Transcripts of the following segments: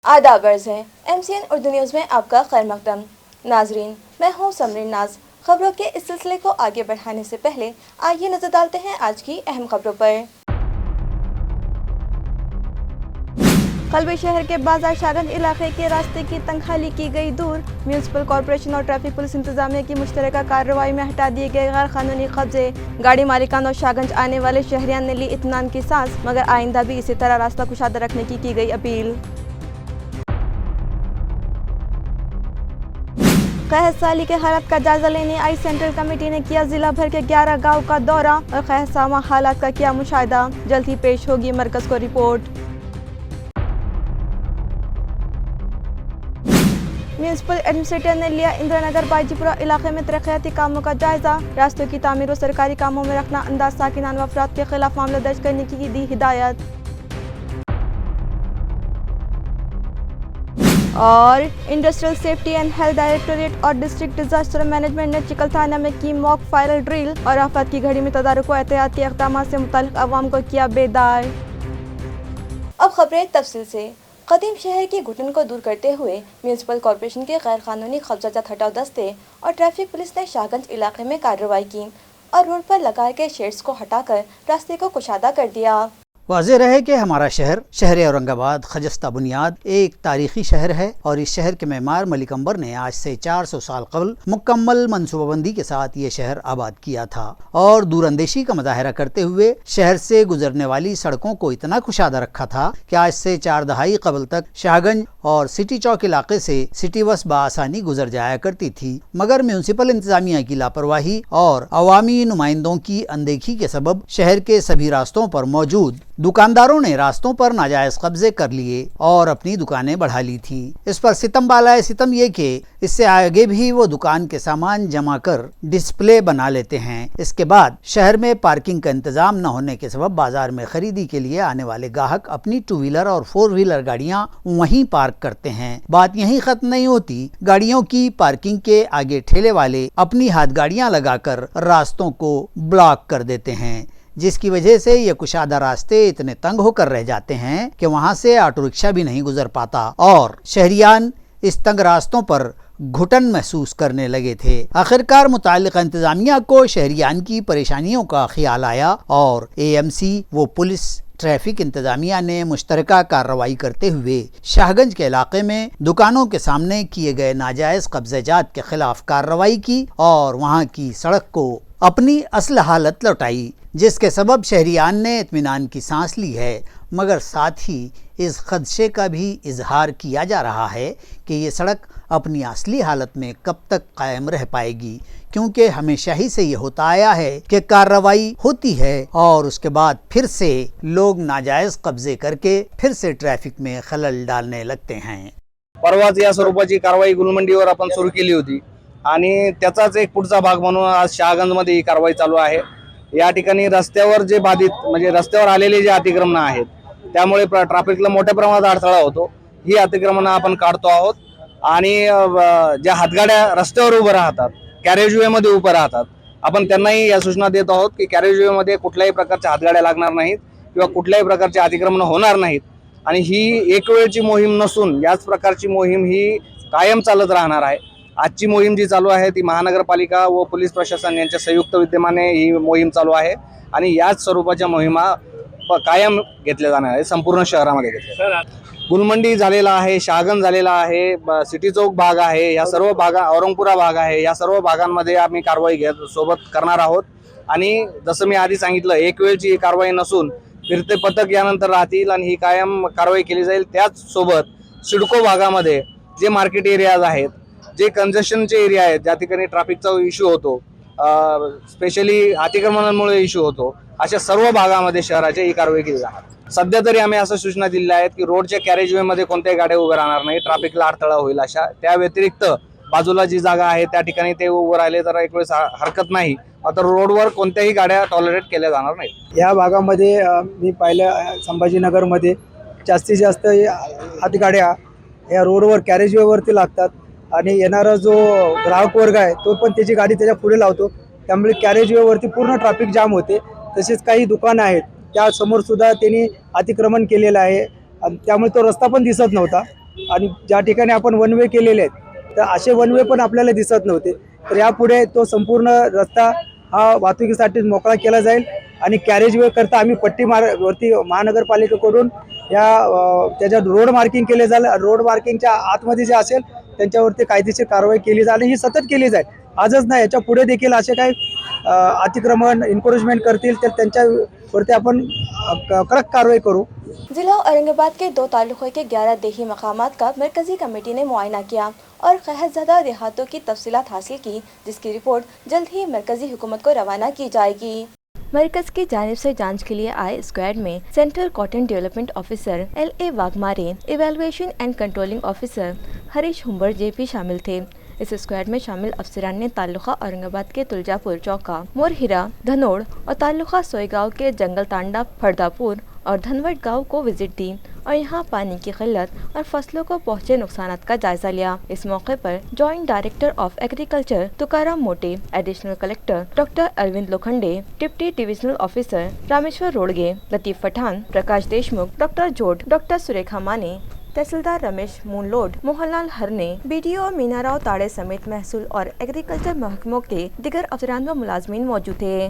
आदाब अर्ज़ है MCN उर्दू न्यूज़ में आपका खैर मकदम। नाजरीन, मैं हूँ समरीन नाज। खबरों के इस सिलसिले को आगे बढ़ाने से पहले आइए नजर डालते हैं आज की अहम खबरों पर। कल्बे शहर के बाजार शागंज इलाके के रास्ते की तंगहाली की गई दूर। म्यूनिसिपल कॉरपोरेशन और ट्रैफिक पुलिस इंतजामिया की मुश्तरका कार्रवाई में हटा दिए गए गैर कानूनी कब्जे। गाड़ी मालिकान और शागंज आने वाले शहरियान ने ली इत्मीनान की सांस, मगर आइंदा भी इसी तरह रास्ता कुशादा रखने की गई अपील। खैहर साली के हालात का जायजा लेने आई सेंट्रल कमेटी ने किया जिला भर के 11 गांव का दौरा और खैहर सामा हालात का किया मुशाहिदा। जल्द ही पेश होगी मरकज को रिपोर्ट। म्यूनिसिपल एडमिनिस्ट्रेटर ने लिया इंदिरानगर बाजीपुरा इलाके में तरक्याती कामों का जायजा। रास्तों की तामीर और सरकारी कामों में रखना अंदाज साकिनान व अफराद के खिलाफ मामला दर्ज करने की दी हिदायत। और industrial safety and health directorate और डिस्ट्रिक्ट डिजास्टर मैनेजमेंट ने चिकल थाना में की मॉक फायर ड्रिल और आफत की घड़ी में तदारुक व एहतियाती इक़दाम से मुताल्लिक़ अवाम को किया बेदार। अब खबरें तफसील से। कदीम शहर की घुटन को दूर करते हुए म्यूनिसिपल कॉरपोरेशन के गैर कानूनी कब्जाजात हटाओ दस्ते और ट्रैफिक पुलिस ने शाहगंज इलाके में कार्रवाई की और रोड पर लगाए गए शेड्स को हटाकर रास्ते को कुशादा कर दिया। वाज़ेह रहे कि हमारा शहर औरंगाबाद खजस्ता बुनियाद एक तारीखी शहर है और इस शहर के मेमार मलिक अंबर ने आज से 400 साल कबल मुकम्मल मनसूबाबंदी के साथ ये शहर आबाद किया था और दूरअंदेशी का मुजाहरा करते हुए शहर से गुजरने वाली सड़कों को इतना कुशादा रखा था कि आज से 4 दहाई कबल तक शाहगंज और सिटी चौक इलाके से सिटी बस बआसानी गुजर जाया करती थी, मगर म्यूनिसिपल इंतजामिया की लापरवाही और अवामी नुमाइंदों की अनदेखी के सबब शहर के सभी रास्तों पर मौजूद दुकानदारों ने रास्तों पर नाजायज कब्जे कर लिए और अपनी दुकानें बढ़ा ली थी। इस पर सितम बालाए सितम ये कि इससे आगे भी वो दुकान के सामान जमा कर डिस्प्ले बना लेते हैं। इसके बाद शहर में पार्किंग का इंतजाम न होने के सबब बाजार में खरीदी के लिए आने वाले ग्राहक अपनी 2 व्हीलर और 4 व्हीलर गाड़ियां वहीं पार्क करते हैं। बात यहीं खत्म नहीं होती, गाड़ियों की पार्किंग के आगे ठेले वाले अपनी हाथ गाड़ियां लगाकर रास्तों को ब्लॉक कर देते हैं, जिसकी वजह से ये कुशादा रास्ते इतने तंग होकर रह जाते हैं कि वहां से ऑटो रिक्शा भी नहीं गुजर पाता और शहरियान इस तंग रास्तों पर घुटन महसूस करने लगे थे। आखिरकार मुताल्लिक़ इंतजामिया को शहरियान की परेशानियों का ख्याल आया और AMC वो पुलिस ट्रैफिक इंतजामिया ने मुश्तरका कार्रवाई करते हुए शाहगंज के इलाके में दुकानों के सामने किए गए नाजायज कब्ज़ेजात के खिलाफ कार्रवाई की और वहां की सड़क को अपनी असल हालत लौटाई, जिसके सबब शहरियान ने इत्मीनान की सांस ली है। मगर साथ ही इस खदशे का भी इजहार किया जा रहा है कि ये सड़क अपनी असली हालत में कब तक कायम रह पाएगी, क्योंकि हमेशा ही से ये होता आया है कि कार्रवाई होती है और उसके बाद फिर से लोग नाजायज कब्जे करके फिर से ट्रॅफिक में खलल डालने लगते हैं। परवाच या स्वरूपाची कारवाई गुलमंडीवर आपण सुरू केली होती आणि त्याचाच एक पुढचा भाग म्हणून आज शहागंजमध्ये ही कारवाई चालू आहे। या ठिकाणी रस्त्यावर जे बाधित म्हणजे रस्त्यावर आलेले जे अतिक्रमण आहेत त्यामुळे ट्रॅफिकला मोठ्या प्रमाणात अडथळा होतो। ही अतिक्रमण आपण काढतो आहोत आणि ज्या हातगाड्या रस्त्यावर उभे राहतात, कॅरेजवे मध्ये उभे राहतात, आपण त्यांनाही या सूचना देत आहोत की कॅरेजवे मध्ये कुठल्याही प्रकारच्या हातगाड्या लागणार नाहीत किंवा कुठल्याही प्रकारचे अतिक्रमण होणार नाहीत आणि ही एक वेळची मोहीम नसून याच प्रकारची मोहीम ही कायम चालत राहणार आहे। आजची मोहीम जी चालू आहे ती महानगरपालिका व पोलीस प्रशासन यांच्या संयुक्त विद्यमाने ही मोहीम चालू आहे आणि याच स्वरूपाच्या मोहिमा कायम घेतल्या जाणार आहे, संपूर्ण शहरामध्ये घेतल्या। गुलमंडी झालेला आहे, शहागंज झालेला आहे, सिटी चौक भाग आहे, या सर्व भागा औरंगपुरा भाग आहे, या सर्व भागांमध्ये आम्ही कारवाई सोबत करणार आहोत आणि जसं मी आधी सांगितलं एक वेळची ही कारवाई नसून फिरते पथक यानंतर राहतील आणि ही कायम कारवाई केली जाईल। त्याच सोबत सिडको भागामध्ये जे मार्केट एरियाज आहेत, जे कंजेशनचे एरिया आहेत, ज्या ठिकाणी ट्रॅफिकचा इश्यू होतो, स्पेशली अतिक्रमणामुळे इश्यू होतो, अशा सर्व भागामध्ये शहराच्या ही कारवाई केली जाणार। सध्या तरी आम्ही असं सूचना दिल्या आहेत की रोडच्या कॅरेजवे मध्ये कोणत्याही गाड्या उभ्या राहणार नाही, ट्रॅफिकला अडथळा होईल अशा। त्या व्यतिरिक्त बाजूला जी जागा आहे त्या ठिकाणी ते उभे राहिले तर एक वेळेस हरकत नाही, मात्र रोडवर कोणत्याही गाड्या टॉलरेट केल्या जाणार नाहीत। या भागामध्ये मी पाहिलं संभाजीनगरमध्ये जास्तीत जास्त हातगाड्या या रोडवर कॅरेजवेवरती लागतात आणि येणारा जो ग्राहक वर्ग आहे तो पण त्याची गाडी त्याच्या पुढे लावतो, त्यामुळे कॅरेजवेवरती पूर्ण ट्रॅफिक जाम होते। तसेच काही दुकानं आहेत त्या समोर सुद्धा त्यांनी अतिक्रमण केलेलं आहे आणि त्यामुळे तो रस्ता पण दिसत नव्हता आणि ज्या ठिकाणी आपण वन वे केलेले आहेत तर असे वन वे पण आपल्याला दिसत नव्हते. तर यापुढे तो संपूर्ण रस्ता हा वाहतुकीसाठी मोकळा केला जाईल आणि कॅरेज वे करता आम्ही वरती महानगरपालिकेकडून त्याच्या रोड मार्किंग केले जाईल. रोड मार्किंगच्या आतमध्ये जे असेल त्यांच्यावरती कायदेशीर कारवाई केली जाईल. ही सतत केली जाईल. आजच नाही, याच्या पुढे देखील असे काही अतिक्रमण इन्क्रोचमेंट करतील तर त्यांच्यावरती आपण कडक कारवाई करू. जिला औरंगाबाद के 2 तालुकों के 11 देही मकामात का मरकजी कमेटी ने मुआयना किया और कहरज़दा देहातों की तफसीलात हासिल की, जिसकी रिपोर्ट जल्द ही मरकजी हुकूमत को रवाना की जाएगी। मरकज की जानिब से जांच के लिए आए स्क्वाड में central cotton development officer LA Waghmare, evaluation and controlling officer Harish Humbar JP शामिल थे। इस स्क्वाड में शामिल अफसरान ने ताल्लुका औरंगाबाद के तुलजापुर चौका, मोरहिरा, धनोड़ और ताल्लुका सोईगांव के जंगल तांडा, फरदापुर और धनवट गांव को विजिट दी और यहां पानी की किल्लत और फसलों को पहुंचे नुकसानात का जायजा लिया। इस मौके पर joint director of agriculture Tukaram Mote, additional collector doctor Arvind Lokhande, deputy divisional officer Rameshwar Rodge, Latif Pathan, Prakash Deshmukh, doctor Jod, doctor Surekha Mane, tehsildar Ramesh मूनलोड, Mohanlal Harne, BDO मीनाराव ताड़े समेत महसूल और एग्रीकल्चर महकमों के दिगर अफसरान व मुलाजमीन मौजूद थे।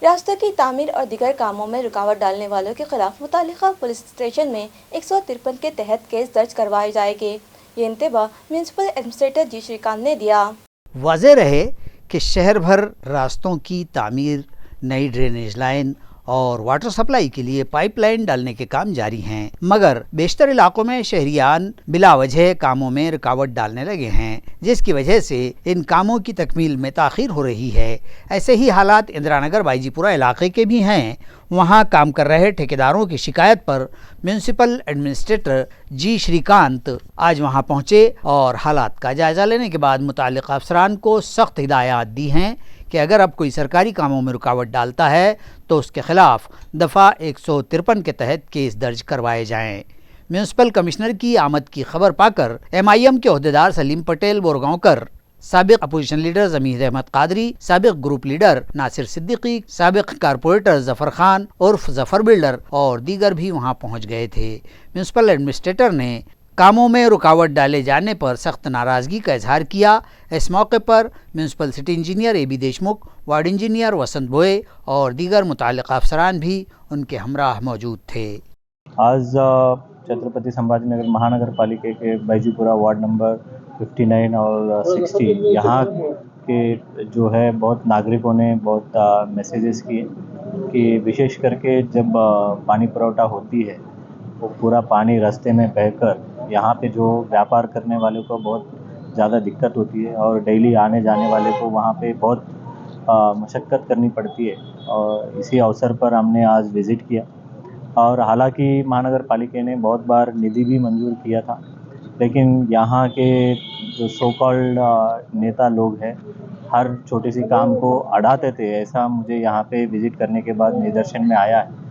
रास्तों की तामीर और दिगर कामों में रुकावट डालने वालों के खिलाफ मुतालिका पुलिस स्टेशन में 153 के तहत केस दर्ज करवाए जाएंगे। ये इंतबाह म्यूनसिपल एडमिनिस्ट्रेटर जी श्रीकांत ने दिया। वाज़ेह रहे कि शहर भर रास्तों की तामीर, नई ड्रेनेज लाइन और वाटर सप्लाई के लिए पाइपलाइन डालने के काम जारी हैं, मगर बेशतर इलाकों में शहरियान बिला वजह कामों में रुकावट डालने लगे हैं, जिसकी वजह से इन कामों की तकमील में ताख़ीर हो रही है। ऐसे ही हालात इंदिरानगर बाईजीपुरा इलाके के भी हैं। वहां काम कर रहे ठेकेदारों की शिकायत पर म्यूनसिपल एडमिनिस्ट्रेटर जी श्रीकांत आज वहां पहुंचे और हालात का जायजा लेने के बाद मुताल्लिक़ अफसरान को सख्त हिदायत दी हैं कि अगर अब कोई सरकारी कामों में रुकावट डालता है तो उसके खिलाफ दफ़ा 153 के तहत केस दर्ज करवाए जाएं। म्यूनसिपल कमिश्नर की आमद की खबर पाकर MIM के ओहदेदार सलीम पटेल बोरगांवकर, साबिक अपोजिशन लीडर ज़मीर अहमद कादरी, साबिक ग्रुप लीडर नासिर सिद्दीकी, साबिक कारपोरेटर जफ़र खान उर्फ जफ़र बिल्डर और दीगर भी वहां पहुंच गए थे। म्यूनसिपल एडमिनिस्ट्रेटर ने कामों में रुकावट डाले जाने पर सख्त नाराज़गी का इजहार किया। इस मौके पर municipal city engineer AB Deshmukh, ward engineer Vasant Boe और दीगर मुताल्लिक़ अफसरान भी उनके हमराह मौजूद थे। आज छत्रपति संभाजीनगर महानगर पालिका के बाईजीपुरा वार्ड नंबर 59 और 60 यहाँ के जो है बहुत नागरिकों ने बहुत मैसेजेस किए कि विशेष करके जब पानी पुरवठा होती है वो पूरा पानी रास्ते में बहकर यहाँ पे जो व्यापार करने वालों को बहुत ज़्यादा दिक्कत होती है और डेली आने जाने वाले को वहाँ पे बहुत मशक्क़त करनी पड़ती है। और इसी अवसर पर हमने आज विज़िट किया और हालांकि महानगर पालिका ने बहुत बार निधि भी मंजूर किया था, लेकिन यहाँ के जो सो कॉल्ड नेता लोग हैं हर छोटी सी काम को अड़ाते थे, ऐसा मुझे यहाँ पे विज़िट करने के बाद निदर्शन में आया है।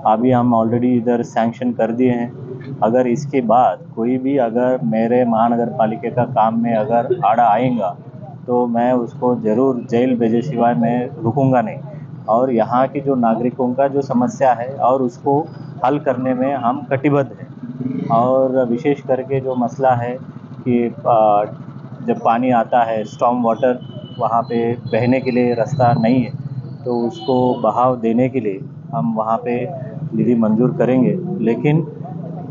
अभी हम ऑलरेडी इधर सैंक्शन कर दिए हैं। अगर इसके बाद कोई भी अगर मेरे महानगर पालिका का काम में अगर आड़ा आएगा तो मैं उसको ज़रूर जेल भेजे सिवाय मैं रुकूंगा नहीं। और यहाँ की जो नागरिकों का जो समस्या है और उसको हल करने में हम कटिबद्ध हैं। और विशेष करके जो मसला है कि जब पानी आता है स्टॉर्म वाटर वहाँ पे बहने के लिए रास्ता नहीं है तो उसको बहाव देने के लिए हम वहाँ पे निधि मंजूर करेंगे, लेकिन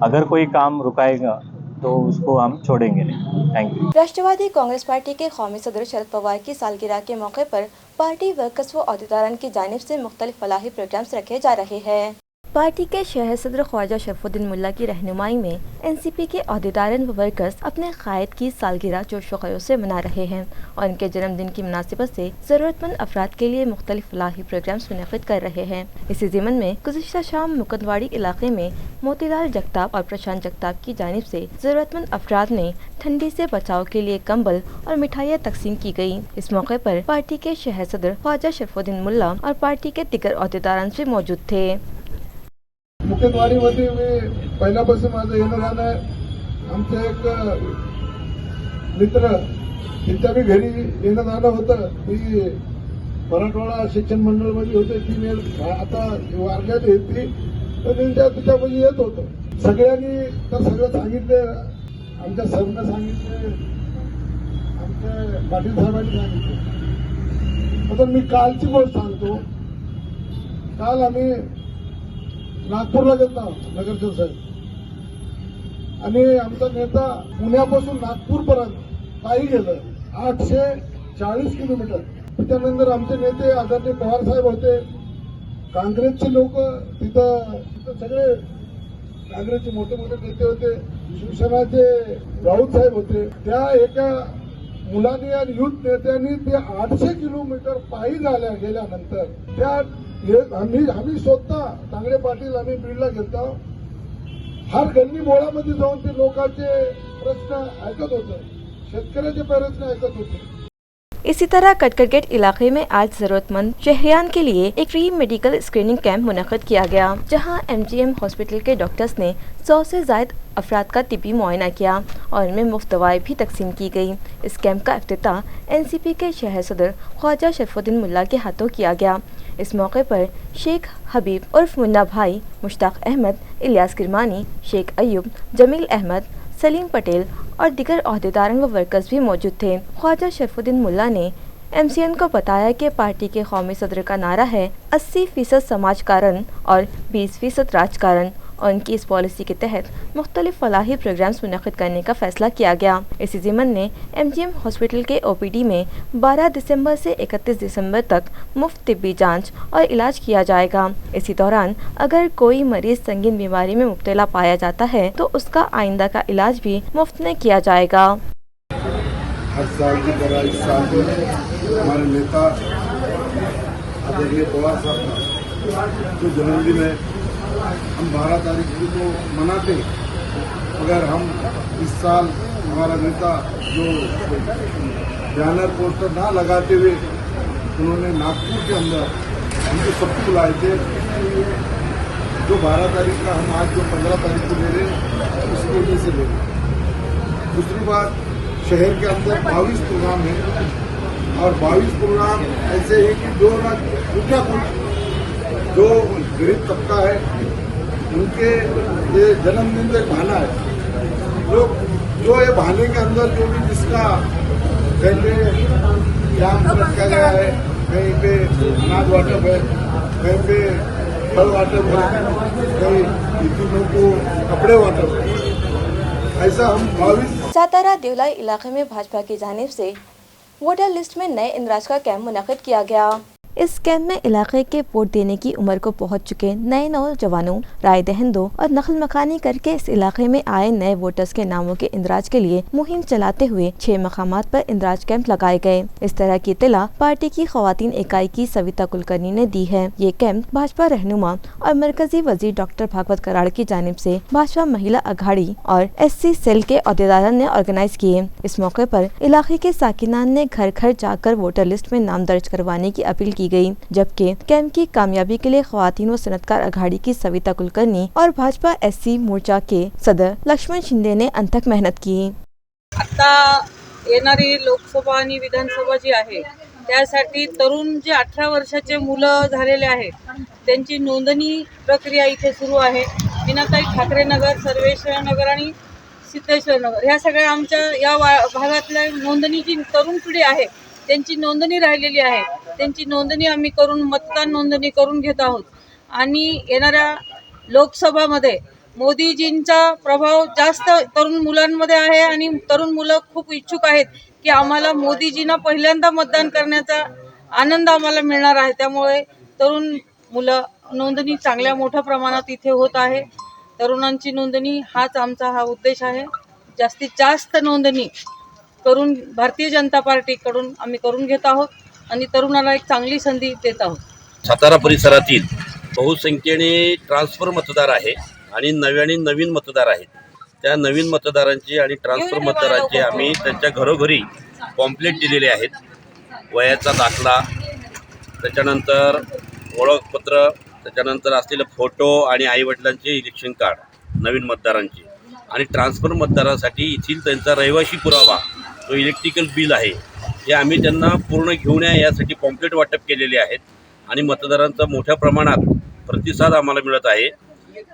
अगर कोई काम रुकाएगा तो उसको हम छोड़ेंगे नहीं। Thank you. Rashtrawadi Congress Party के कौमी सदर शरद पवार की सालगिरह के मौके पर पार्टी वर्कर्स व अहदेदारान की जानिब से मुख्तलिफ फलाही प्रोग्राम्स रखे जा रहे हैं। पार्टी के शहर सदर ख्वाजा शरफुद्दीन मुल्ला की रहनुमाई में NCP के अहदेदारान व वर्कर्स अपने कायद की सालगिरह जोश व खरोश से मना रहे हैं और उनके जन्मदिन की मुनासिबत से ज़रूरतमंद अफराद के लिए मुख्तलिफ फलाही प्रोग्राम्स मुनक़िद कर रहे हैं। इसी ज़िमन में गुज़िश्ता शाम मुकंदवाड़ी इलाके में मोतीलाल जगताप और प्रशांत जगताप की जानिब से ज़रूरतमंद अफराद ने ठंडी से बचाव के लिए कंबल और मिठाइयाँ तकसीम की गयी। इस मौके पर पार्टी के शहर सदर ख्वाजा शरफुद्दीन मुल्ला और पार्टी के दिगर अहदेदारान भी मौजूद थे। मुकंदवाडीमध्ये मी पहिल्यापासून माझं येणं जाणं आहे। आमचे एक मित्र त्यांच्या बी घरी येणं जाणं होतं। ती मराठवाडा शिक्षण मंडळमध्ये होते, ती आता वारल्यात येते तर त्यांच्यापाशी येत होतं। सगळ्यांनी तर सगळं सांगितलं आमच्या सरनं सांगितले, आमच्या पाटील साहेबांनी सांगितले. आता मी कालची गोष्ट सांगतो. काल आम्ही नागपूरला गेलो नगरसेवक साहेब, आणि आमचा नेता पुण्यापासून नागपूरपर्यंत पायी गेलं 840 किलोमीटर. त्यानंतर आमचे नेते आदरणीय पवार साहेब होते, काँग्रेसचे लोक तिथं सगळे काँग्रेसचे मोठे मोठे नेते होते, शिवसेनाचे राऊत साहेब होते. त्या एका मुलांनी आणि युथ नेत्यांनी ते 800 किलोमीटर पायी गेल्यानंतर त्या आम्ही स्वतः तांगडे पाटील आम्ही बीडला गेलतो. हर गल्ली बोळामध्ये जाऊन ते लोकांचे प्रश्न ऐकत होते, शेतकऱ्याचे प्रश्न ऐकत होते. इसी तरह कटकर गेट इलाके में आज जरूरतमंद शहरियान के लिए एक फ्री मेडिकल स्क्रीनिंग कैंप मुनक़्क़द किया गया, जहां MGM हॉस्पिटल के डॉक्टर्स ने 100 से ज़ायद अफराद का तिब्बी मुआयना किया और उनमें मुफ्त दवाएं भी तकसीम की गई। इस कैंप का इफ्तिताह NCP के शहर सदर ख्वाजा शरफुद्दीन मुल्ला के हाथों किया गया। इस मौके पर शेख हबीब उर्फ मुन्ना भाई, मुश्ताक अहमद, इलियास किरमानी, शेख अयूब, जमील अहमद, सलीम पटेल और दीगर ओहदेदार व वर्कर्स भी मौजूद थे। ख्वाजा शरफुद्दीन मुल्ला ने MCN को बताया कि पार्टी के कौमी सदर का नारा है 80% समाज कारण और 20% राजकारण, और उनकी इस पॉलिसी के तहत मुख्तलिफ फलाही प्रोग्राम्स मुनक़्क़द करने का फैसला किया गया। इसी ज़िमन में MGM हॉस्पिटल के OPD में 12 दिसंबर से 31 दिसंबर तक मुफ्त तिब्बी जांच और इलाज किया जाएगा। इसी दौरान अगर कोई मरीज़ संगीन बीमारी में मुब्तला पाया जाता है तो उसका आइंदा का इलाज भी मुफ्त में किया जाएगा। हर साल की तरह इस साल भी हमारे नेता आदरणीय पवार साहब का जो जन्मदिन है, हम 12 तारीख को मनाते, मगर हम इस साल हमारा नेता जो बैनर पोस्टर ना लगाते हुए उन्होंने नागपुर के अंदर हमको सबको बुलाए थे। जो 12 तारीख का हम आज जो 15 तारीख को ले रहे उसकी वजह से ले रहे। दूसरी बात, शहर के अंदर 22 प्रोग्राम है और 22 प्रोग्राम ऐसे ही कि जो ना जो गरीब तबका है उनके ये जन्मदिन का एक बहाना है। लोग जो ये बहाने के अंदर जो भी जिसका कहीं पे जाम रखा गया है, कहीं पे अनाज वाटप है, कहीं पे फल वाटप है, कहीं यतीमों को कपड़े वाटप है। ऐसा हम 22 सातारा देवलाई इलाके में भाजपा की जानिब से वोटर लिस्ट में नए इंदराज का कैंप मुनक़्क़द किया गया। इस कैंप में इलाके के वोट देने की उम्र को पहुंच चुके नए नौजवानों, राय दहिंदों और नकल मकानी करके इस इलाके में आए नए वोटर्स के नामों के इंदराज के लिए मुहिम चलाते हुए 6 मकामात पर इंदराज कैंप लगाए गए। इस तरह की इत्तला पार्टी की खवातीन इकाई की सविता कुलकर्णी ने दी है। ये कैंप भाजपा रहनुमा और मरकजी वजीर डॉक्टर भागवत कराड़ की जानिब से भाजपा महिला अघाड़ी और SC सेल के अहदेदारों ने ऑर्गेनाइज किए। इस मौके पर इलाके के साकिनान ने घर घर जाकर वोटर लिस्ट में नाम दर्ज करवाने की अपील की गई, जबकि कैंप की कामयाबी के लिए खवातीन व सनतकार अघाड़ी की सविता कुलकर्णी और भाजपा SC मोर्चा के सदर लक्ष्मण शिंदे ने अथक मेहनत की। आता येणारी लोकसभा आणि विधानसभा जी आहे त्यासाठी तरुण जे 18 वर्षाचे मुलं झालेले आहेत त्यांची नोंदणी प्रक्रिया इथे सुरू आहे। मीनाताई ठाकरे नगर, सर्वेश्वर नगर आणि सिद्धेश्वर नगर ह्या सगळ्या आमच्या या भागातल्या नोंदणीची तरुण पिढी आहे त्यांची नोंदणी राहिलेली आहे। त्यांची नोंदणी आम्ही करून मतदान नोंदणी करून घेत आहोत आणि येणाऱ्या लोकसभामध्ये मोदीजींचा प्रभाव जास्त तरुण मुलांमध्ये आहे आणि तरुण मुलं खूप इच्छुक आहेत की आम्हाला मोदीजींना पहिल्यांदा मतदान करण्याचा आनंद आम्हाला मिळणार आहे। त्यामुळे तरुण मुलं नोंदणी चांगल्या मोठ्या प्रमाणात इथे होत आहे। तरुणांची नोंदणी हाच आमचा हा उद्देश आहे। जास्तीत जास्त नोंदणी करून भारतीय जनता पार्टीकडून आम्ही करून घेत आहोत आणि तरुणाला एक चांगली संधी देत आहोत। सातारा परिसरातील बहुसंख्येने ट्रान्सफर मतदार आहे आणि नवीन मतदार आहेत। त्या नवीन मतदारांची आणि ट्रान्सफर मतदारांची आम्ही त्यांच्या घरोघरी पॉम्पलेट दिलेले आहेत। वयाचा दाखला, त्याच्यानंतर ओळखपत्र, त्याच्यानंतर असलेले फोटो आणि आईवडिलांचे इलेक्शन कार्ड नवीन मतदारांचे, आणि ट्रान्सफर मतदारांसाठी येथील त्यांचा रहिवासी पुरावा जो इलेक्ट्रिकल बिल आहे हे आम्ही त्यांना पूर्ण घेऊन यासाठी पॉम्पलेट वाटप केलेले आहेत आणि मतदारांचा मोठ्या प्रमाणात प्रतिसाद आम्हाला मिळत आहे।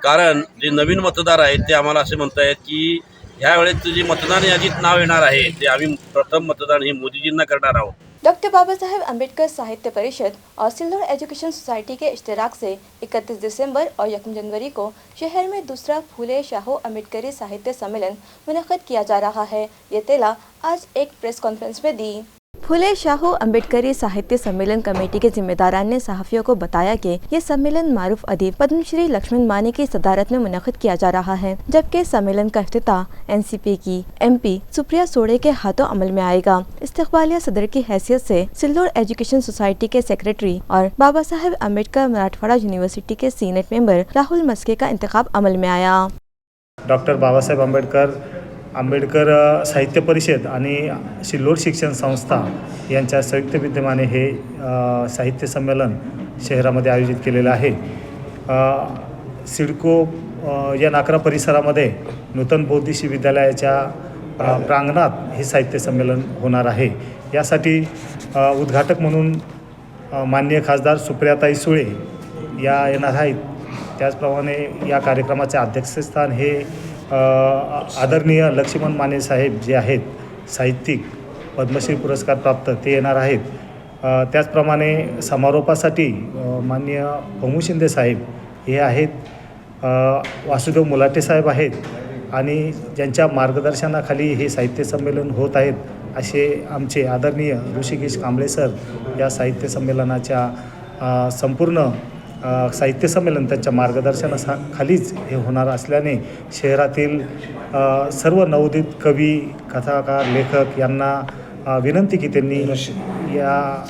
कारण जे नवीन मतदार आहेत ते आम्हाला असे म्हणत आहेत की ह्यावेळेस जे मतदान यादीत नाव येणार आहे ते आम्ही प्रथम मतदान हे मोदीजींना करणार आहोत. डॉक्टर बाबा साहेब अम्बेडकर साहित्य परिषद और सिल्लोड एजुकेशन सोसाइटी के इश्तराक से 31 दिसंबर और 1 जनवरी को शहर में दूसरा फूले शाहू अम्बेडकरी साहित्य सम्मेलन मुनक़्क़द किया जा रहा है। ये इत्तला आज एक प्रेस कॉन्फ्रेंस में दी। फूले शाहू अम्बेडकरी साहित्य सम्मेलन कमेटी के जिम्मेदारान ने सहाफ़ियों को बताया कि ये सम्मेलन मारूफ अदीब पद्मश्री लक्ष्मण मानी की सदारत में मुनक़्क़द किया जा रहा है, जबकि सम्मेलन का इफ्तिताह एनसीपी की एमपी सुप्रिया सोड़े के हाथों अमल में आएगा। इस्तकबालिया सदर की हैसियत से सिल्लोड एजुकेशन सोसाइटी के सेक्रेटरी और बाबा साहेब अम्बेडकर मराठवाड़ा यूनिवर्सिटी के सीनेट मेंबर राहुल मस्के का इंतखाब अमल में आया। डॉक्टर बाबासाहेब आंबेडकर साहित्य परिषद आणि सिल्लोड शिक्षण संस्था यांच्या संयुक्त विद्यमाने हे साहित्य संमेलन शहरामध्ये आयोजित केलेलं आहे। सिडको या नाकरा परिसरामध्ये नूतन बौद्ध विश्वविद्यालयाच्या प्रांगणात हे साहित्य संमेलन होणार आहे। यासाठी उद्घाटक म्हणून माननीय खासदार सुप्रियाताई सुळे या येणार आहेत। त्याचप्रमाणे या कार्यक्रमाचे अध्यक्षस्थान हे आदरणीय लक्ष्मण माने साहेब जे आहेत साहित्यिक पद्मश्री पुरस्कार प्राप्त ते येणार आहेत। त्याचप्रमाणे समारोपासाठी माननीय भमू शिंदे साहेब हे आहेत, वासुदेव मुलाटे साहेब आहेत आणि ज्यांच्या मार्गदर्शनाखाली हे साहित्य संमेलन होत आहेत असे आमचे आदरणीय ऋषिकेश कांबळे सर या साहित्य संमेलनाच्या संपूर्ण साहित्य संमेलन त्यांच्या मार्गदर्शनाखालीच हे होणार असल्याने शहरातील सर्व नवोदित कवी, कथाकार, लेखक यांना विनंती की त्यांनी या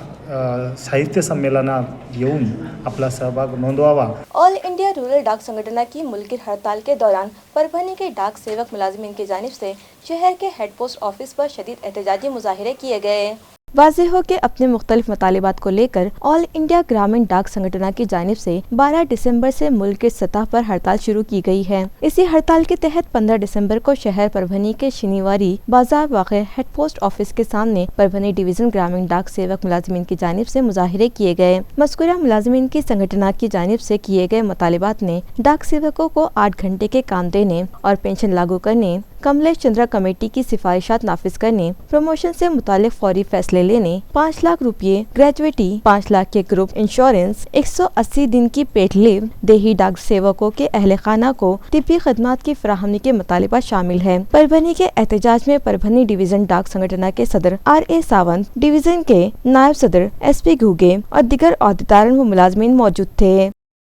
साहित्य सम्मेलनात येऊन आपला सहभाग नोंदवावा। ऑल इंडिया रूरल डाक संगठन की मुल्की हड़ताल के दौरान परभनी के डाक सेवक मुलाजिमीन की जानिब से शहर के हेड पोस्ट ऑफिस पर शदीद एहतजाजी मुजाहिरे किए गए। वाज़ेह हो के अपने मुख्तलिफ मुतालिबात को लेकर ऑल इंडिया ग्रामीण डाक संगठन की जानिब से 12 दिसंबर से मुल्क की सतह पर हड़ताल शुरू की गई है। इसी हड़ताल के तहत 15 दिसंबर को शहर परभनी के शनिवारी बाजार वाक़े हेड पोस्ट ऑफिस के सामने परभनी डिवीज़न ग्रामीण डाक सेवक मुलाजिमीन की जानिब से मुजाहिरे किए गए। मज़कूरा मुलाजिमीन की संगठन की जानिब से किए गए मुतालिबात ने डाक सेवकों को 8 घंटे के काम देने और पेंशन लागू करने, कमलेश चंद्रा कमेटी की सिफारिशात नाफिज करने, प्रमोशन से मुतालिक फौरी फैसले लेने, 5 लाख रुपये ग्रेजुएटी, 5 लाख के ग्रुप इंश्योरेंस, 180 दिन की पेड लीव, देही डाक सेवकों के अहले खाना को तिब्बी खदमात की फराहमी के मुतालिबा शामिल है। परभनी के एहतजाज में परभनी डिवीजन डाक संगठन के सदर R.A. सावंत, डिवीजन के नायब सदर SP घुगे और दिगर अहदेदारान व मुलाजमीन मौजूद थे।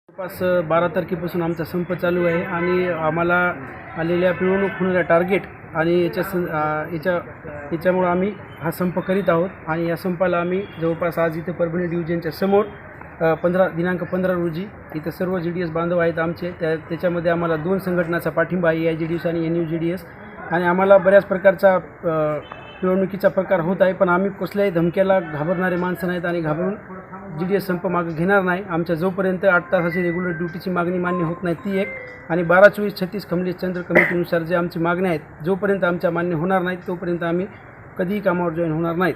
पास 12 तारखेपासून आमचा संप चालू आहे आणि आम्हाला आलेल्या पिळवणूक होणाऱ्या टार्गेट आणि याच्यामुळे आम्ही हा संप करीत आहोत आणि या संपाला आम्ही जवळपास आज इथे परभणी डिव्हिजनच्या समोर दिनांक 15 रोजी इथे सर्व GDS बांधव आहेत आमचे, त्याच्यामध्ये आम्हाला 2 संघटनाचा पाठिंबा आहे, AIGDS आणि NUGDS, आणि आम्हाला बऱ्याच प्रकारचा पिळवणुकीचा प्रकार होत आहे, पण आम्ही कुठल्याही धमक्याला घाबरणारे माणसं नाहीत आणि घाबरून GDS संप मागे घेणार नाही। आमच्या जोपर्यंत 8 तासाची रेग्युलर ड्युटीची मागणी मान्य होत नाही ती एक, आणि 12-24-36 कमलेश चंद्र कमिटीनुसार जे आमची मागण्या आहेत जोपर्यंत आमच्या मान्य होणार नाहीत तोपर्यंत आम्ही कधीही कामावर जॉईन होणार नाहीत।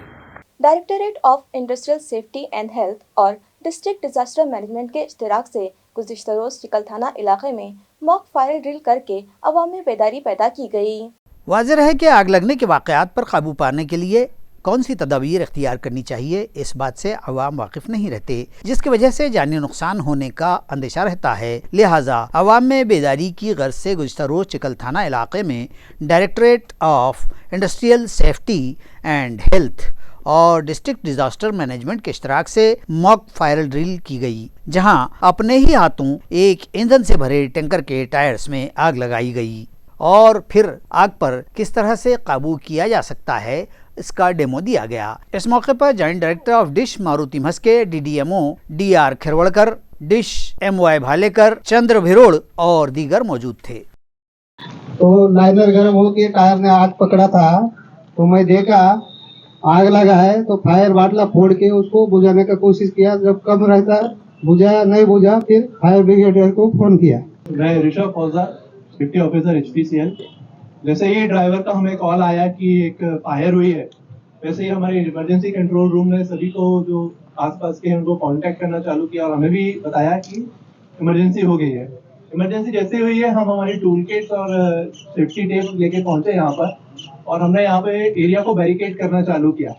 Directorate of industrial safety and health और डिस्ट्रिक्ट डिजास्टर मैनेजमेंट के इश्तराक से गुज़िश्ता रोज़ चिकल थाना इलाके में मॉक फायर ड्रिल करके अवाम में बेदारी पैदा की गई। वाज़ेह है कि आग लगने के वाक़यात पर काबू पाने के लिए कौन सी तदाबीर इख्तियार करनी चाहिए इस बात से अवाम वाकिफ नहीं रहते, जिसकी वजह से जानी नुकसान होने का अंदेशा रहता है। लिहाजा अवाम में बेदारी की गर्ज से गुज़िश्ता रोज़ चिकल थाना इलाके में directorate of industrial safety and health और डिस्ट्रिक्ट डिजास्टर मैनेजमेंट के इश्तराक से मॉक फायर ड्रिल की गई, जहां अपने ही हाथों एक ईंधन से भरे टैंकर के टायर्स में आग लगाई गई और फिर आग पर किस तरह से काबू किया जा सकता है इसका डेमो दिया गया। इस मौके पर जॉइंट डायरेक्टर ऑफ डिश मारुति मस्के, DDMO DR खिरवड़कर, डिश MY भालेकर, चंद्र भिरोड़ और दीगर मौजूद थे। तो लाइनर गर्म होकर टायर ने आग पकड़ा था, तो मैं देखा आग लगा है, तो फायर बाटला फोड़ के उसको बुझाने का कोशिश किया। जब कम रहता बुझा, नहीं बुझा, फिर फायर ब्रिगेडियर को फोन किया। मैं ऋषभ फौजा, डिप्टी ऑफिसर HPCL। जैसे ही ड्राइवर का हमें कॉल आया कि एक फायर हुई है, वैसे ही हमारे इमरजेंसी कंट्रोल रूम ने सभी को जो आसपास के हैं उनको कांटेक्ट करना चालू किया और हमें भी बताया कि इमरजेंसी हो गई है। इमरजेंसी जैसे हुई है हम हमारी टूल किट्स और सेफ्टी टेप लेके पहुंचे यहाँ पर और हमने यहाँ पे एरिया को बैरिकेड करना चालू किया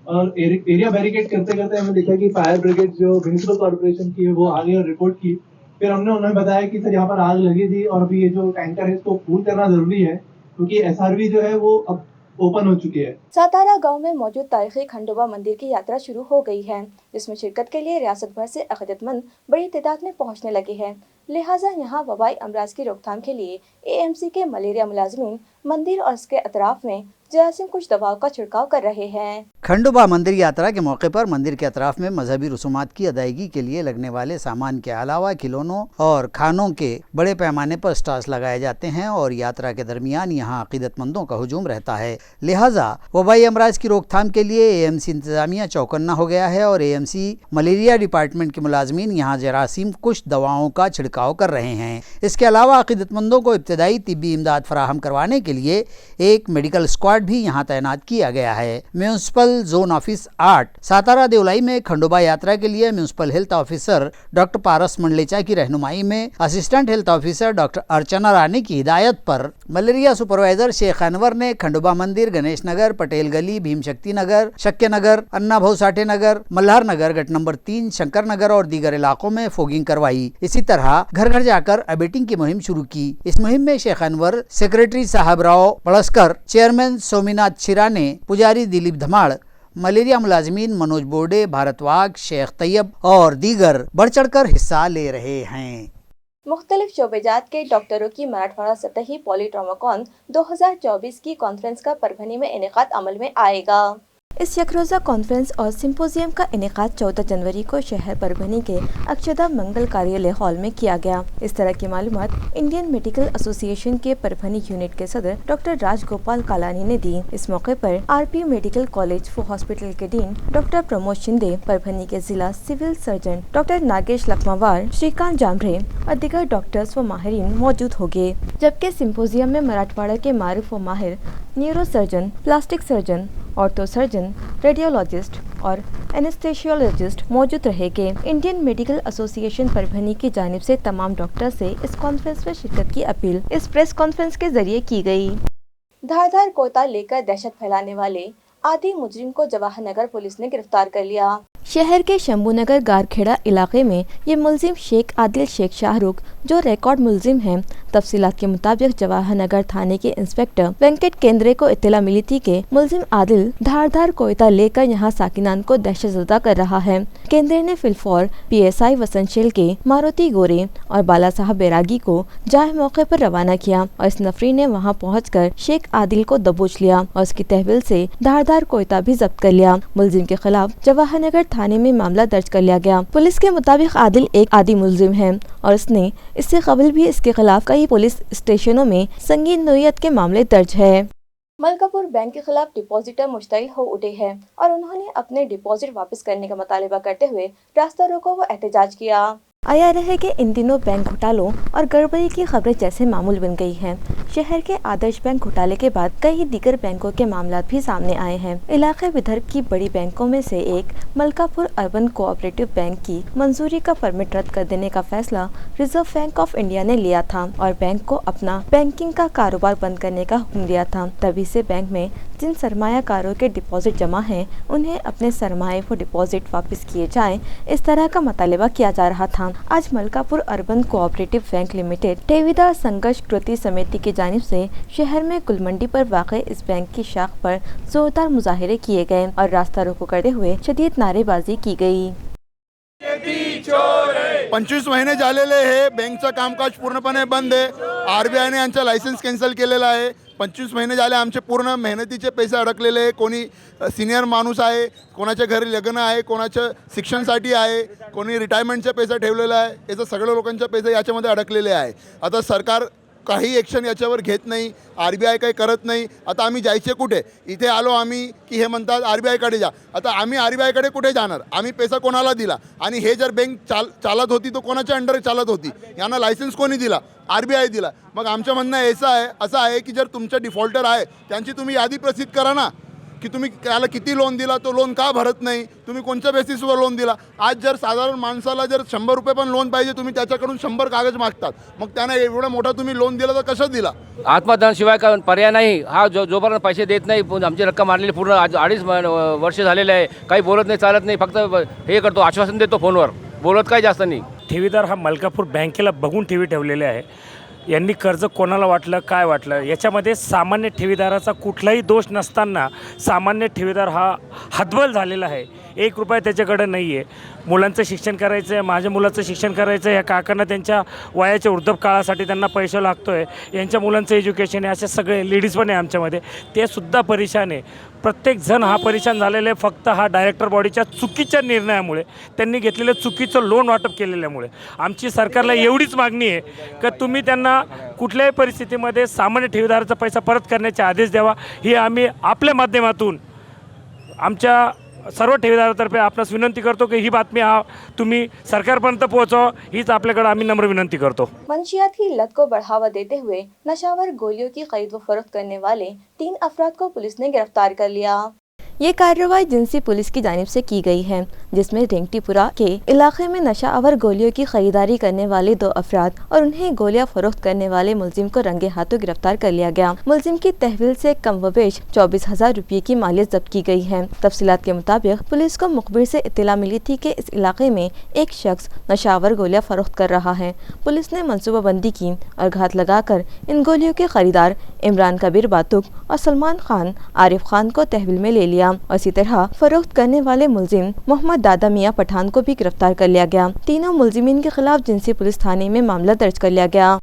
और एरिया बैरिकेड करते करते हमने देखा कि फायर ब्रिगेड जो म्यूनिसिपल कॉर्पोरेशन की है वो आ गई और रिपोर्ट की। फिर हमने उन्हें बताया कि सर यहाँ पर आग लगी थी और अभी ये जो टैंकर है इसको फुल करना जरूरी है क्योंकि SRV जो है वो अब ओपन हो चुके हैं। सातारा गांव में मौजूद तारीखी खंडोबा मंदिर की यात्रा शुरू हो गई है, जिसमें शिरकत के लिए रियासत भर से अक़ीदतमंद बड़ी तादाद में पहुंचने लगे हैं। लिहाजा यहां वबाई अमराज की रोकथाम के लिए AMC के मलेरिया मुलाजिमीन मंदिर और उसके अतराफ में जरासीम कुछ दवाओं का छिड़काव कर रहे हैं। खंडोबा मंदिर यात्रा के मौके पर मंदिर के अतराफ में मजहबी रसूमात की अदायगी के लिए लगने वाले सामान के अलावा खिलौनों और खानों के बड़े पैमाने पर स्टॉल्स लगाए जाते हैं और यात्रा के दरमियान यहाँ अकीदतमंदों का हुजूम रहता है। लिहाजा वबाई अमराज की रोकथाम के लिए AMC इंतजामिया चौकन्ना हो गया है और AMC मलेरिया डिपार्टमेंट के मुलाजमीन यहाँ जरासीम कुछ दवाओं का छिड़काव कर रहे हैं। इसके अलावा अकीदतमंदों को इब्तदाई तिब्बी इमदाद फराहम करवाने के लिए एक मेडिकल स्क्वाड भी यहाँ तैनात किया गया है। म्यूनिसिपल जोन ऑफिस 8 सातारा देवलाई में खंडोबा यात्रा के लिए म्यूनिसिपल हेल्थ ऑफिसर डॉक्टर पारस मंडलेचा की रहनुमाई में असिस्टेंट हेल्थ ऑफिसर डॉक्टर अर्चना रानी की हिदायत पर मलेरिया सुपरवाइजर शेख अनवर ने खंडोबा मंदिर, गणेश नगर, पटेल गली, भीमशक्ति नगर, शक्य नगर, अन्ना भाऊ साठे नगर, मल्हार नगर, गट नंबर 3, शंकर नगर और दीगर इलाकों में फोगिंग करवाई। इसी तरह घर घर जाकर अबेटिंग की मुहिम शुरू की। इस मुहिम में शेख अनवर, सेक्रेटरी साहब राव पड़स्कर, चेयरमैन सोमीनाथ छिराने, पुजारी दिलीप धमाड़, मलेरिया मुलाजिमीन मनोज बोर्डे, भारतवाग, शेख तैयब और दीगर बढ़ चढ़कर हिस्सा ले रहे हैं। मुख्तलिफ शोबेजात के डॉक्टरों की मराठवाड़ा सतही पॉलीट्रॉमाकॉन 2024 की कॉन्फ्रेंस का परभनी में इनेकाद अमल में आएगा। इस यकरोज़ा कॉन्फ्रेंस और सिम्पोजियम का इनेकाद 14 जनवरी को शहर परभनी के अक्षदा मंगल कार्यालय हॉल में किया गया। इस तरह की मालूमात इंडियन मेडिकल एसोसिएशन के परभनी यूनिट के सदर डॉक्टर राजगोपाल कालानी ने दी। इस मौके पर RP medical college for hospital के डीन डॉक्टर प्रमोद शिंदे, परभनी के जिला civil surgeon doctor Nagesh Lakhmawar, Shrikant Jamre और दीगर डॉक्टर्स व माहिरीन मौजूद होंगे। जबकि सिम्पोजियम में मराठवाड़ा के मारूफ व माहिर neuro surgeon, plastic surgeon, ortho surgeon, radiologist और एनेस्थेसियोलॉजिस्ट मौजूद रहेंगे। इंडियन मेडिकल एसोसिएशन परभनी की जानिब से तमाम डॉक्टर से इस कॉन्फ्रेंस में शिरकत की अपील इस प्रेस कॉन्फ्रेंस के जरिए की गई। धारदार कोयता लेकर दहशत फैलाने वाले आदि मुजरिम को जवाहर नगर पुलिस ने गिरफ्तार कर लिया। शहर के शंभूनगर गारखेड़ा इलाके में ये मुलजिम शेख आदिल शेख शाहरुख जो रिकॉर्ड मुलजिम हैं। तफसीलात के मुताबिक जवाहर नगर थाने के इंस्पेक्टर वेंकट केंद्रे को इत्तला मिली थी कि मुलजिम आदिल धारदार कोयता लेकर यहां साकिनान को दहशतज़दा कर रहा है। केंद्रे ने फिलफौर PSI वसंतशेल के मारुति गोरे और बाला साहब बैरागी को जाए मौके पर रवाना किया और इस नफरी ने वहां पहुंचकर शेख आदिल को दबोच लिया और उसकी तहवील से धारदार कोयता भी जब्त कर लिया। मुलजिम के खिलाफ जवाहर नगर थाने में मामला दर्ज कर लिया गया। पुलिस के मुताबिक आदिल एक आदि मुलजिम है और इसने इससे कबल भी इसके खिलाफ कई पुलिस स्टेशनों में संगीन नोयत के मामले दर्ज है। मलकापुर बैंक के खिलाफ डिपॉजिटर मुश्तइल हो उठे हैं और उन्होंने अपने डिपॉजिट वापस करने का मुतालिबा करते हुए रास्ता रोको व एहतजाज किया। आया रहे कि इन दिनों बैंक घोटालों और गड़बड़ी की खबरें जैसे मामूल बन गई हैं। शहर के आदर्श बैंक घोटाले के बाद कई दीगर बैंकों के मामला भी सामने आए हैं। इलाके विदर्भ की बड़ी बैंकों में से एक मलकापुर अर्बन कोऑपरेटिव बैंक की मंजूरी का परमिट रद्द कर देने का फैसला रिजर्व बैंक ऑफ इंडिया ने लिया था और बैंक को अपना बैंकिंग का कारोबार बंद करने का हुक्म दिया था। तभी से बैंक में जिन सरमायाकारों के डिपॉजिट जमा हैं उन्हें अपने सरमाए व डिपॉजिट वापस किए जाएं, इस तरह का मुतालिबा किया जा रहा था। आज Malkapur urban cooperative bank limited ठेवीदार संघर्ष कृति समिति की जानिब से शहर में गुलमंडी पर वाक़ इस बैंक की शाख पर जोरदार मुजाहिरे किए गए और रास्ता रोको करते हुए शदीद नारेबाजी की गई। 25 महिने झालेले हे बँकचं कामकाज पूर्णपणे बंद आहे। RBI ने यांचा लायसन्स कॅन्सल केलेला आहे। 25 महिने झाले आमचे पूर्ण मेहनतीचे पैसे अडकलेले आहे। कोणी सिनियर माणूस आहे, कोणाच्या घरी लग्न आहे, कोणाच्या शिक्षणासाठी आहे, कोणी रिटायरमेंटचे पैसे ठेवलेला आहे। याचं सगळं लोकांचे पैसे याच्यामध्ये अडकलेले आहे। आता सरकार काही ॲक्शन याच्यावर घेत नाही, RBI काही करत नाही। आता आम्ही जायचे कुठे? इथे आलो आम्ही की हे म्हणतात RBI कडे जा। आता आम्ही RBI कडे कुठे जाणार? आम्ही पैसा कोणाला दिला? आणि हे जर बँक चालत होती तो कोणाच्या अंडर चालत होती? यांना लायसन्स कोणी दिला? RBI दिला। मग आमचं म्हणणं असं आहे की जर तुमचे डिफॉल्टर आहे त्यांची तुम्ही यादी प्रसिद्ध करा ना। की तुम्ही त्याला किती लोन दिला, तो लोन का भरत नाही, तुम्ही कोणत्या बेसिसवर लोन दिला. आज जर साधारण माणसाला जर 100 रुपये पण लोन पाहिजे, तुम्ही त्याच्याकडून 100 कागद मागतात. मग त्यानं एवढा मोठा तुम्ही लोन दिला तर कसं दिला. आत्मदानाशिवाय का पर्याय नाही. हा जोपर्यंत पैसे देत नाही, आमची रक्कम मारलेली पूर्ण 2.5 वर्ष झालेले आहे. काही बोलत नाही, चालत नाही, फक्त हे करतो, आश्वासन देतो फोनवर, बोलत काही जास्त नाही. ठेवीदार हा मलकापूर बँकेला बघून ठेवी ठेवलेले आहे. यांनी कर्ज कोणाला वाटलं, काय वाटलं, याच्यामध्ये सामान्य ठेवीदाराचा कुठलाही दोष नसताना सामान्य ठेवीदार हा हतबल झालेला आहे. 1 रुपया त्याच्याकडे नाही आहे. मुलांचं शिक्षण करायचं आहे, माझ्या मुलाचं शिक्षण करायचं आहे, या काकांना त्यांच्या वयाच्या वृद्ध काळासाठी त्यांना पैसा लागतो आहे, यांच्या मुलांचं एज्युकेशन आहे, असे सगळे लेडीज पण आहे आमच्यामध्ये, ते सुद्धा परेशान आहे. प्रत्येकजण हा परेशान झालेला आहे फक्त हा डायरेक्टर बॉडीच्या चुकीच्या निर्णयामुळे, त्यांनी घेतलेलं चुकीचं लोन वाटप केलेल्यामुळे. आमची सरकारला एवढीच मागणी आहे की तुम्ही त्यांना कुठल्याही परिस्थितीमध्ये सामान्य ठेवीदाराचा पैसा परत करण्याचे आदेश द्यावा. ही आम्ही आपल्या माध्यमातून आमच्या सर्व ठेवीदारातर्फे आपणास विनंती करतो की ही बातमी तुम्ही सरकारपर्यंत पोहोचवा, हीच आपल्याकडे आम्ही नम्र विनंती करतो. मंशियात की लत को बढ़ावा देते हुए नशावर गोलियों की खरीद व फरोख्त करने वाले 3 अफराद को पुलिस ने गिरफ्तार कर लिया. ये कार्रवाई जिनसी पुलिस की जानिब से की गई है, जिसमें रेंगटीपुरा के इलाके में नशा आवर गोलियों की खरीदारी करने वाले 2 अफराद और उन्हें गोलियां फरोख्त करने वाले मुलजिम को रंगे हाथों गिरफ्तार कर लिया गया. मुलजिम की तहवील से कम व बेश 24,000 रुपये की मालियत जब्त की गई है. तफसीलात के मुताबिक पुलिस को मुखबिर से इत्तला मिली थी कि इस इलाके में एक शख्स नशावर गोलियां फरोख्त कर रहा है. पुलिस ने मनसूबाबंदी की और घात लगाकर इन गोलियों के खरीदार इमरान कबीर बातुक और सलमान खान आरिफ खान को तहवील में ले लिया. और इसी तरह फरोख्त करने वाले मुलजिम मोहम्मद दादा मियां पठान को भी गिरफ्तार कर लिया गया. तीनों मुलजिमीन के खिलाफ जिनसी पुलिस थाने में मामला दर्ज कर लिया गया.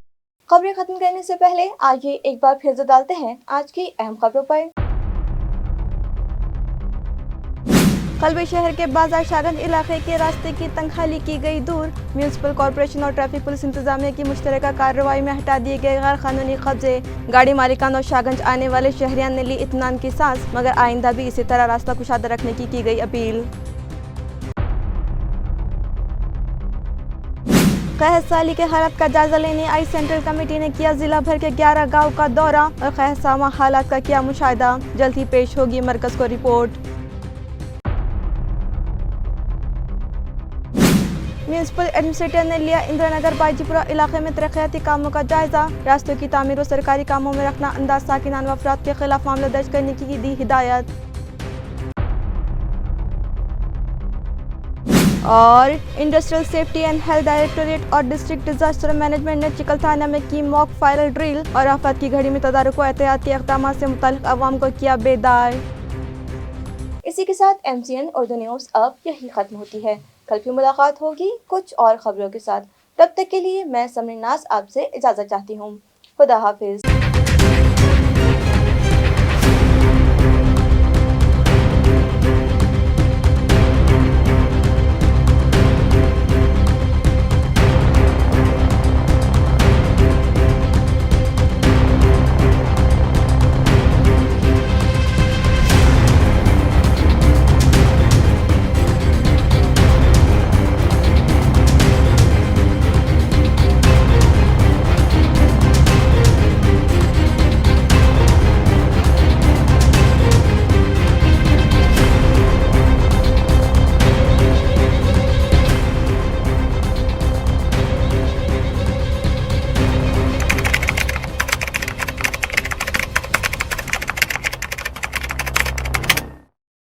खबरें खत्म करने से पहले आज ये एक बार फिर से डालते हैं आज की अहम खबरों पर. कल्बे शहर के बाजार शागंज इलाके के रास्ते की तंगहाली की गई दूर. म्यूनिसिपल कॉर्पोरेशन और ट्रैफिक पुलिस इंतजामिया की मुश्तरका कार्रवाई में हटा दिए गए गैर कानूनी कब्जे. गाड़ी मालिकान और शागंज आने वाले शहरियान ने ली इत्मीनान की सांस, मगर आइंदा भी इसी तरह रास्ता कुशादा रखने की गई अपील. खैहर साली के हालात का जायजा लेने आई सेंट्रल कमेटी ने किया जिला भर के 11 गाँव का दौरा और खैहर सामा हालात का किया मुशाहिदा. जल्द ही पेश होगी मरकज को रिपोर्ट. म्यूनिसिपल एडमिनिस्ट्रेटर ने लिया इंदिरानगर बाईजीपुरा इलाके में तरक्याती कामों का जायजा. रास्तों की तामीर और सरकारी कामों में रखना अंदाज साकिनान व अफराद के खिलाफ मामला दर्ज करने की दी हिदायत. और industrial safety and health directorate और डिस्ट्रिक्ट डिजास्टर मैनेजमेंट ने चिकल थाना में की मॉक फायर ड्रिल और आफत की घड़ी में तदारुक व एहतियाती इक़दाम से मुताल्लिक़ अवाम को किया बेदार. इसी के साथ MCN उर्दू न्यूज़ अब यही खत्म होती है. कल फिर मुलाकात होगी कुछ और खबरों के साथ. तब तक के लिए मैं समरीन नाज आपसे इजाज़त चाहती हूँ. खुदा हाफिज.